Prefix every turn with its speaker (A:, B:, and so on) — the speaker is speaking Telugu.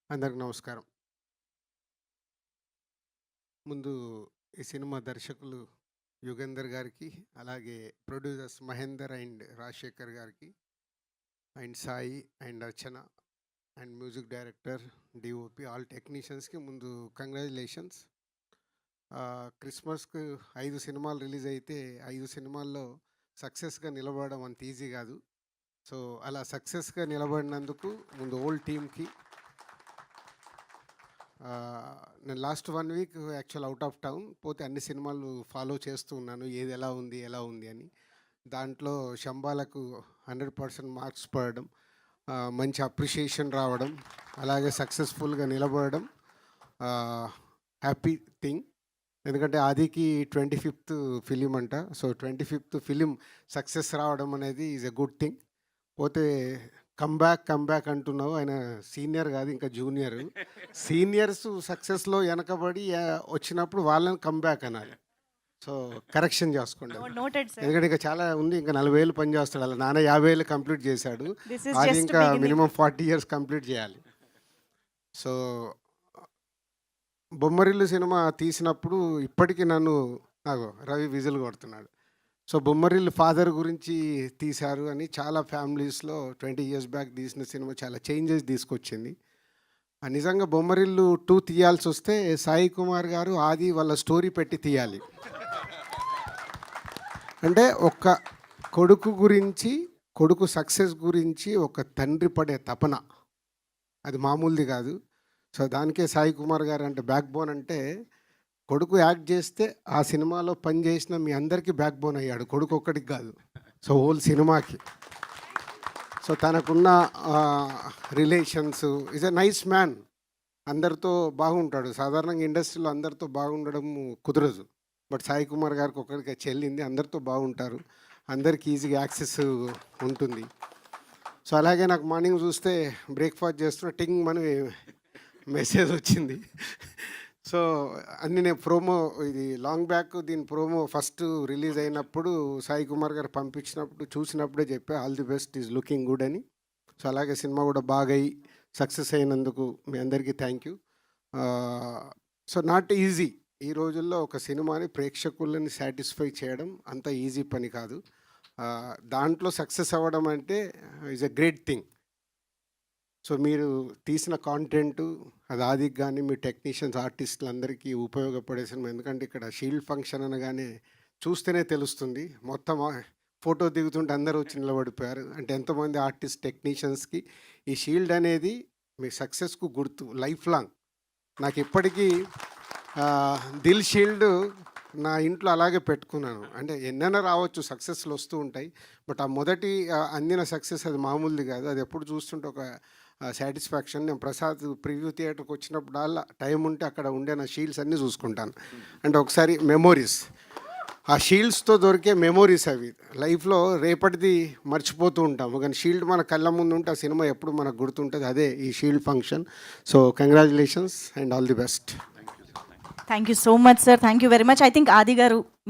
A: అందరికి నమస్కారం. ముందు ఈ సినిమా దర్శకులు యుగేందర్ గారికి, అలాగే ప్రొడ్యూసర్స్ మహేందర్ అండ్ రాజశేఖర్ గారికి, and Sai and Archana and music director, DOP, all టెక్నీషియన్స్కి ముందు కంగ్రాచులేషన్స్. క్రిస్మస్కు 5 సినిమాలు రిలీజ్ అయితే 5 సినిమాల్లో సక్సెస్గా నిలబడడం అంత ఈజీ కాదు. సో అలా సక్సెస్గా నిలబడినందుకు ముందు ఓల్డ్ టీమ్కి, నేను last 1 week actual out of town పోతే అన్ని సినిమాలు ఫాలో చేస్తూ ఉన్నాను, ఏది ఎలా ఉంది అని. దాంట్లో శంబాలకు 100% మార్క్స్ పడడం, మంచి అప్రిషియేషన్ రావడం, అలాగే సక్సెస్ఫుల్గా నిలబడడం హ్యాపీ థింగ్. ఎందుకంటే ఆదికి 25th ఫిలిం అంట. సో 25th ఫిలిం సక్సెస్ రావడం అనేది ఈజ్ ఎ గుడ్ థింగ్. పోతే కమ్బ్యాక్ అంటున్నావు, ఆయన సీనియర్ కాదు, ఇంకా జూనియర్. సీనియర్స్ సక్సెస్లో వెనకబడి వచ్చినప్పుడు వాళ్ళని కమ్బ్యాక్ అనాలి. సో కరెక్షన్ చేసుకోండి, ఎందుకంటే ఇంకా చాలా ఉంది. ఇంకా 40 ఏళ్ళు పని చేస్తాడు, అలా నాన్న 50 ఏళ్ళు కంప్లీట్ చేశాడు, అది ఇంకా మినిమం 40 years కంప్లీట్ చేయాలి. సో బొమ్మరిల్లు సినిమా తీసినప్పుడు ఇప్పటికీ నాకు రవి విజిల్ కొడుతున్నాడు. సో బొమ్మరిల్లు ఫాదర్ గురించి తీశారు అని చాలా ఫ్యామిలీస్లో 20 years బ్యాక్ తీసిన సినిమా చాలా చేంజెస్ తీసుకొచ్చింది. నిజంగా బొమ్మరిల్లు 2 తీయాల్సి వస్తే సాయి కుమార్ గారు ఆది వాళ్ళ స్టోరీ పెట్టి తీయాలి. అంటే ఒక కొడుకు గురించి, కొడుకు సక్సెస్ గురించి ఒక తండ్రి పడే తపన అది మామూలుది కాదు. సో దానికే సాయి కుమార్ గారు అంటే బ్యాక్ బోన్. అంటే కొడుకు యాక్ట్ చేస్తే ఆ సినిమాలో పనిచేసిన మీ అందరికీ బ్యాక్ బోన్ అయ్యాడు, కొడుకు ఒక్కడికి కాదు, సో హోల్ సినిమాకి. సో తనకున్న relations, is a nice man, అందరితో బాగుంటాడు. సాధారణంగా ఇండస్ట్రీలో అందరితో బాగుండడం కుదరదు, బట్ సాయి కుమార్ గారికి ఒక్కడికి చెల్లింది, అందరితో బాగుంటారు, అందరికీ ఈజీగా యాక్సెస్ ఉంటుంది. సో అలాగే నాకు మార్నింగ్ చూస్తే బ్రేక్ఫాస్ట్ చేస్తున్న టింగ్ అని మెసేజ్ వచ్చింది. సో అన్ని నేను ప్రోమో, ఇది లాంగ్ బ్యాక్, దీని ప్రోమో ఫస్ట్ రిలీజ్ అయినప్పుడు సాయి కుమార్ గారు పంపించినప్పుడు చూసినప్పుడే చెప్పా all the best, is looking good అని. సో అలాగే సినిమా కూడా బాగా అయ్యి సక్సెస్ అయినందుకు మీ అందరికీ thank you. So not easy, ఈ రోజుల్లో ఒక సినిమాని ప్రేక్షకులని సాటిస్ఫై చేయడం అంత ఈజీ పని కాదు. దాంట్లో సక్సెస్ అవ్వడం అంటే is a great thing. So మీరు తీసిన కాంటెంట్ అది ఆదికి కానీ మీ టెక్నీషియన్స్, ఆర్టిస్టులు అందరికీ ఉపయోగపడే సినిమా. ఎందుకంటే ఇక్కడ షీల్డ్ ఫంక్షన్ అనగానే చూస్తేనే తెలుస్తుంది, మొత్తం ఫోటో దిగుతుంటే అందరూ వచ్చి నిలబడిపోయారు. అంటే ఎంతోమంది ఆర్టిస్ట్ టెక్నీషియన్స్కి ఈ షీల్డ్ అనేది మీ సక్సెస్కు గుర్తు, లైఫ్ లాంగ్. నాకు ఇప్పటికీ దిల్ షీల్డ్ నా ఇంట్లో అలాగే పెట్టుకున్నాను. అంటే ఎన్నైనా రావచ్చు, సక్సెస్లు వస్తూ ఉంటాయి, బట్ ఆ మొదటి అందిన సక్సెస్ అది మామూలుది కాదు. అది ఎప్పుడు చూస్తుంటే ఒక సాటిస్ఫాక్షన్. నేను ప్రసాద్ ప్రివ్యూ థియేటర్కి వచ్చినప్పుడు అలా టైం ఉంటే అక్కడ ఉండే నా షీల్డ్స్ అన్నీ చూసుకుంటాను. అంటే ఒకసారి మెమోరీస్, ఆ షీల్డ్స్తో దొరికే మెమోరీస్ అవి లైఫ్లో రేపటిది మర్చిపోతూ ఉంటాము, కానీ షీల్డ్ మన కళ్ళ ముందు ఉంటే ఆ సినిమా ఎప్పుడు మనకు గుర్తుంటుంది. అదే ఈ shield function. So congratulations and all the best.
B: Thank you so much sir, thank you very much. I think ఆది గారు